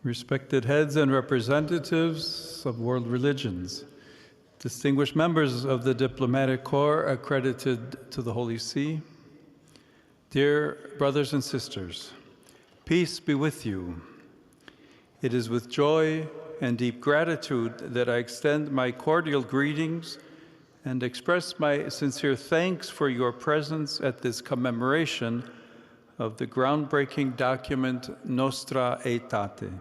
Respected heads and representatives of world religions, distinguished members of the diplomatic corps accredited to the Holy See, dear brothers and sisters, peace be with you. It is with joy and deep gratitude that I extend my cordial greetings and express my sincere thanks for your presence at this commemoration of the groundbreaking document Nostra Aetate.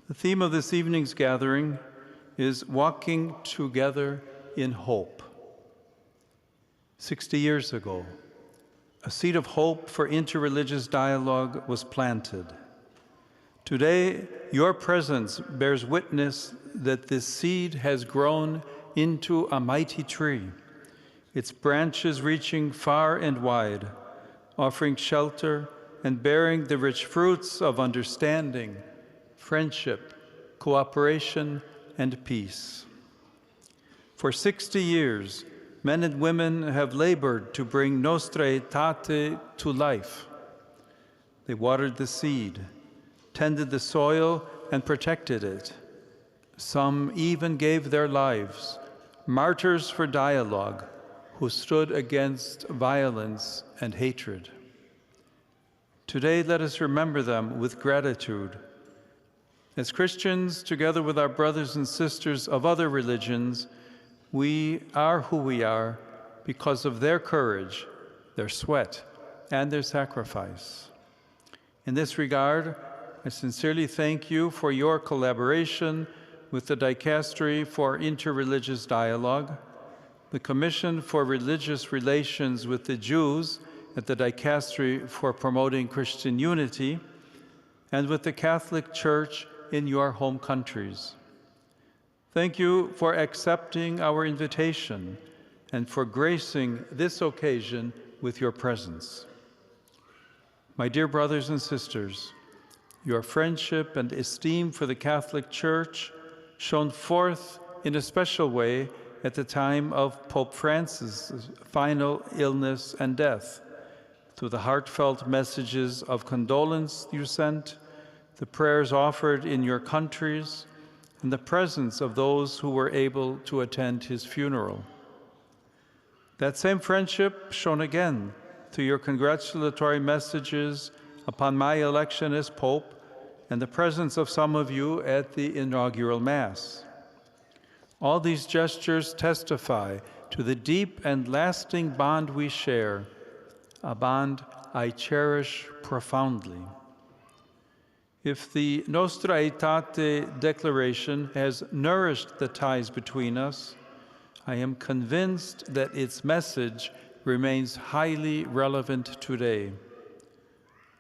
The theme of this evening's gathering is Walking Together in Hope. 60 years ago, a seed of hope for interreligious dialogue was planted. Today, your presence bears witness that this seed has grown into a mighty tree, its branches reaching far and wide, offering shelter and bearing the rich fruits of understanding, friendship, cooperation, and peace. For 60 years, men and women have labored to bring Nostra Aetate to life. They watered the seed, tended the soil, and protected it. Some even gave their lives, martyrs for dialogue, who stood against violence and hatred. Today, let us remember them with gratitude. As Christians, together with our brothers and sisters of other religions, we are who we are because of their courage, their sweat, and their sacrifice. In this regard, I sincerely thank you for your collaboration with the Dicastery for Interreligious Dialogue, the Commission for Religious Relations with the Jews at the Dicastery for Promoting Christian Unity, and with the Catholic Church in your home countries. Thank you for accepting our invitation and for gracing this occasion with your presence. My dear brothers and sisters, your friendship and esteem for the Catholic Church shone forth in a special way at the time of Pope Francis' final illness and death, through the heartfelt messages of condolence you sent, the prayers offered in your countries, and the presence of those who were able to attend his funeral. That same friendship shone again through your congratulatory messages upon my election as Pope and the presence of some of you at the inaugural Mass. All these gestures testify to the deep and lasting bond we share, a bond I cherish profoundly. If the Nostra Aetate declaration has nourished the ties between us, I am convinced that its message remains highly relevant today.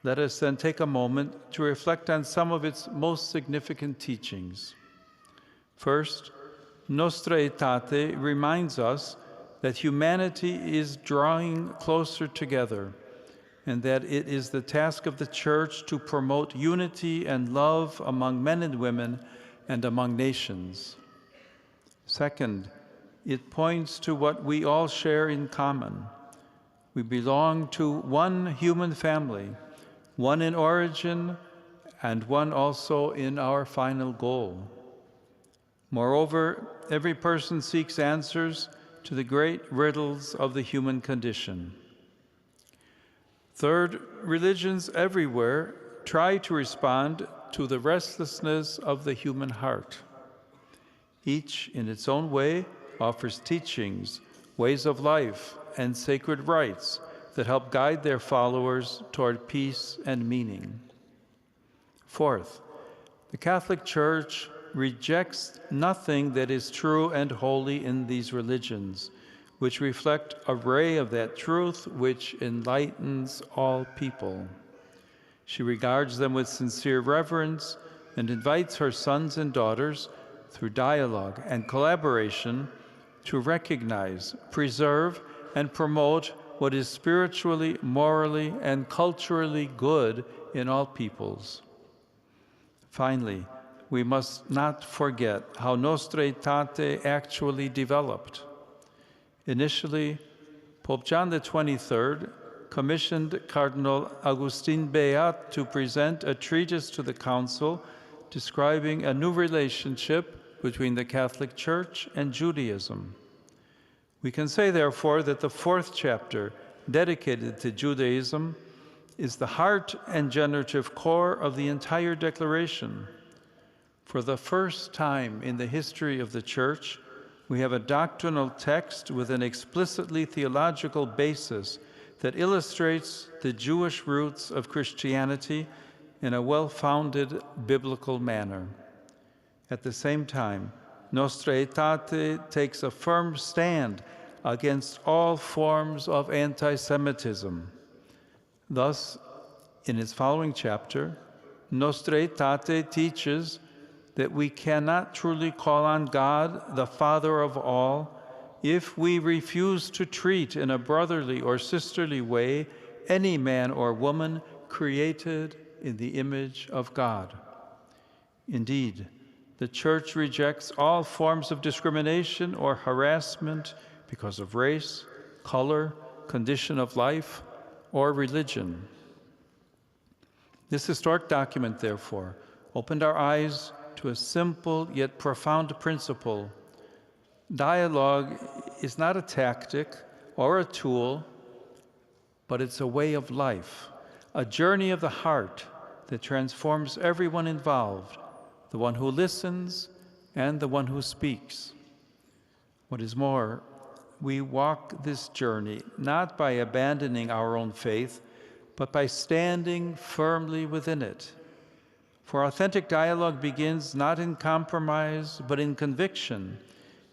Let us then take a moment to reflect on some of its most significant teachings. First, Nostra Aetate reminds us that humanity is drawing closer together, and that it is the task of the Church to promote unity and love among men and women and among nations. Second, it points to what we all share in common. We belong to one human family, one in origin and one also in our final goal. Moreover, every person seeks answers to the great riddles of the human condition. Third, religions everywhere try to respond to the restlessness of the human heart. Each, in its own way, offers teachings, ways of life, and sacred rites that help guide their followers toward peace and meaning. Fourth, the Catholic Church rejects nothing that is true and holy in these religions, which reflect a ray of that truth which enlightens all people. She regards them with sincere reverence and invites her sons and daughters, through dialogue and collaboration, to recognize, preserve, and promote what is spiritually, morally, and culturally good in all peoples. Finally, we must not forget how Nostra Aetate actually developed. Initially, Pope John XXIII commissioned Cardinal Agustin Beat to present a treatise to the Council describing a new relationship between the Catholic Church and Judaism. We can say, therefore, that the fourth chapter, dedicated to Judaism, is the heart and generative core of the entire declaration. For the first time in the history of the Church, we have a doctrinal text with an explicitly theological basis that illustrates the Jewish roots of Christianity in a well-founded biblical manner. At the same time, Nostra Aetate takes a firm stand against all forms of anti-Semitism. Thus, in its following chapter, Nostra Aetate teaches that we cannot truly call on God, the Father of all, if we refuse to treat in a brotherly or sisterly way any man or woman created in the image of God. Indeed, the Church rejects all forms of discrimination or harassment because of race, color, condition of life, or religion. This historic document, therefore, opened our eyes to a simple yet profound principle. Dialogue is not a tactic or a tool, but it's a way of life, a journey of the heart that transforms everyone involved, the one who listens and the one who speaks. What is more, we walk this journey not by abandoning our own faith, but by standing firmly within it. For authentic dialogue begins not in compromise, but in conviction,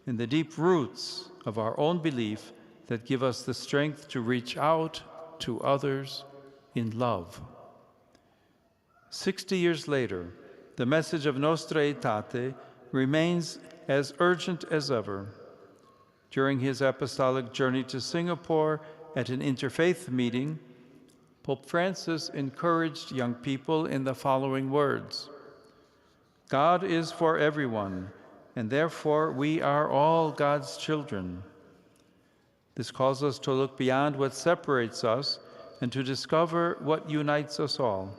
in the deep roots of our own belief that give us the strength to reach out to others in love. 60 years later, the message of Nostra Aetate remains as urgent as ever. During his apostolic journey to Singapore at an interfaith meeting, Pope Francis encouraged young people in the following words: God is for everyone, and therefore we are all God's children. This calls us to look beyond what separates us and to discover what unites us all.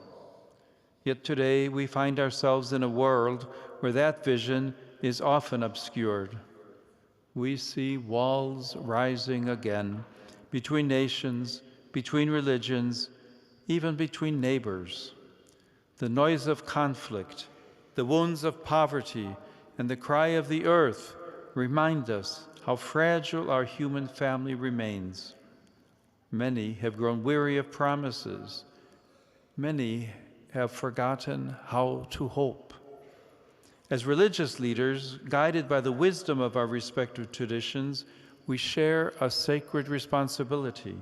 Yet today we find ourselves in a world where that vision is often obscured. We see walls rising again between nations, between religions, even between neighbors. The noise of conflict, the wounds of poverty, and the cry of the earth remind us how fragile our human family remains. Many have grown weary of promises. Many have forgotten how to hope. As religious leaders, guided by the wisdom of our respective traditions, we share a sacred responsibility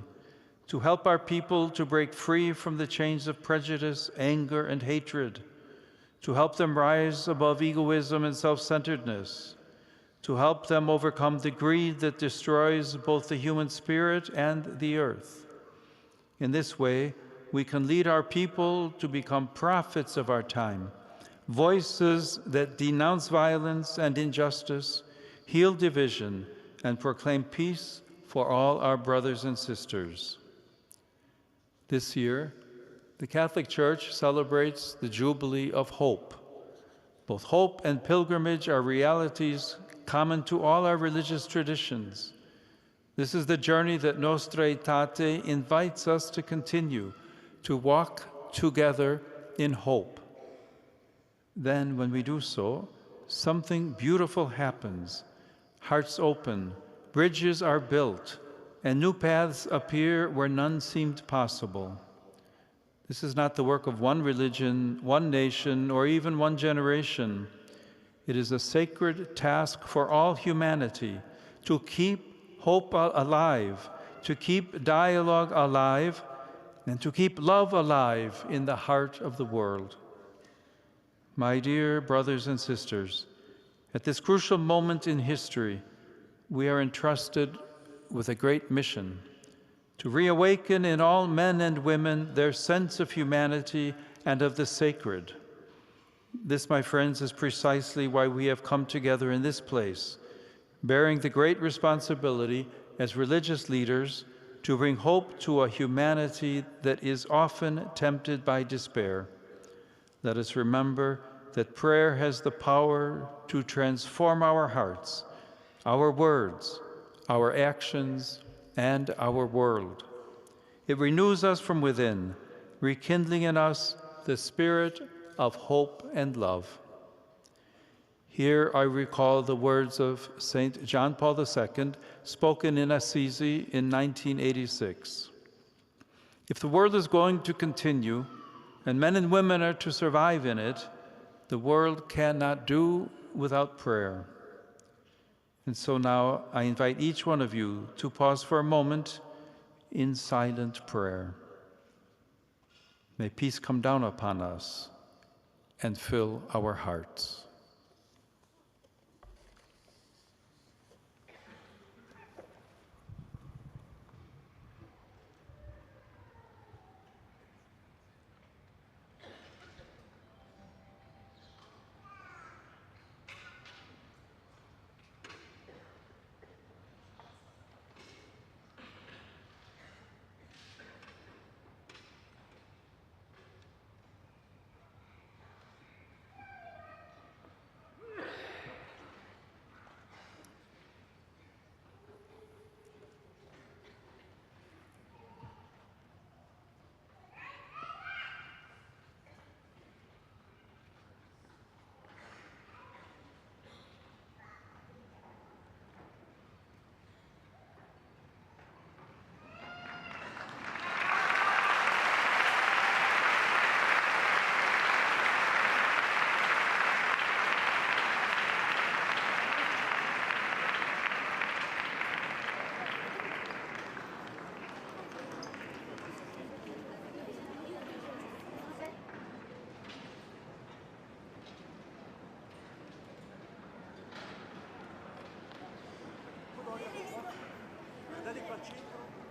to help our people to break free from the chains of prejudice, anger, and hatred, to help them rise above egoism and self-centeredness, to help them overcome the greed that destroys both the human spirit and the earth. In this way, we can lead our people to become prophets of our time, voices that denounce violence and injustice, heal division, and proclaim peace for all our brothers and sisters. This year, the Catholic Church celebrates the Jubilee of Hope. Both hope and pilgrimage are realities common to all our religious traditions. This is the journey that Nostra Aetate invites us to continue, to walk together in hope. Then, when we do so, something beautiful happens. Hearts open, bridges are built, and new paths appear where none seemed possible. This is not the work of one religion, one nation, or even one generation. It is a sacred task for all humanity to keep hope alive, to keep dialogue alive, and to keep love alive in the heart of the world. My dear brothers and sisters, at this crucial moment in history, we are entrusted with a great mission: to reawaken in all men and women their sense of humanity and of the sacred. This, my friends, is precisely why we have come together in this place, bearing the great responsibility as religious leaders to bring hope to a humanity that is often tempted by despair. Let us remember that prayer has the power to transform our hearts, our words, our actions, and our world. It renews us from within, rekindling in us the spirit of hope and love. Here I recall the words of St. John Paul II, spoken in Assisi in 1986. If the world is going to continue, and men and women are to survive in it, the world cannot do without prayer. And so now I invite each one of you to pause for a moment in silent prayer. May peace come down upon us and fill our hearts. Andate qua al centro.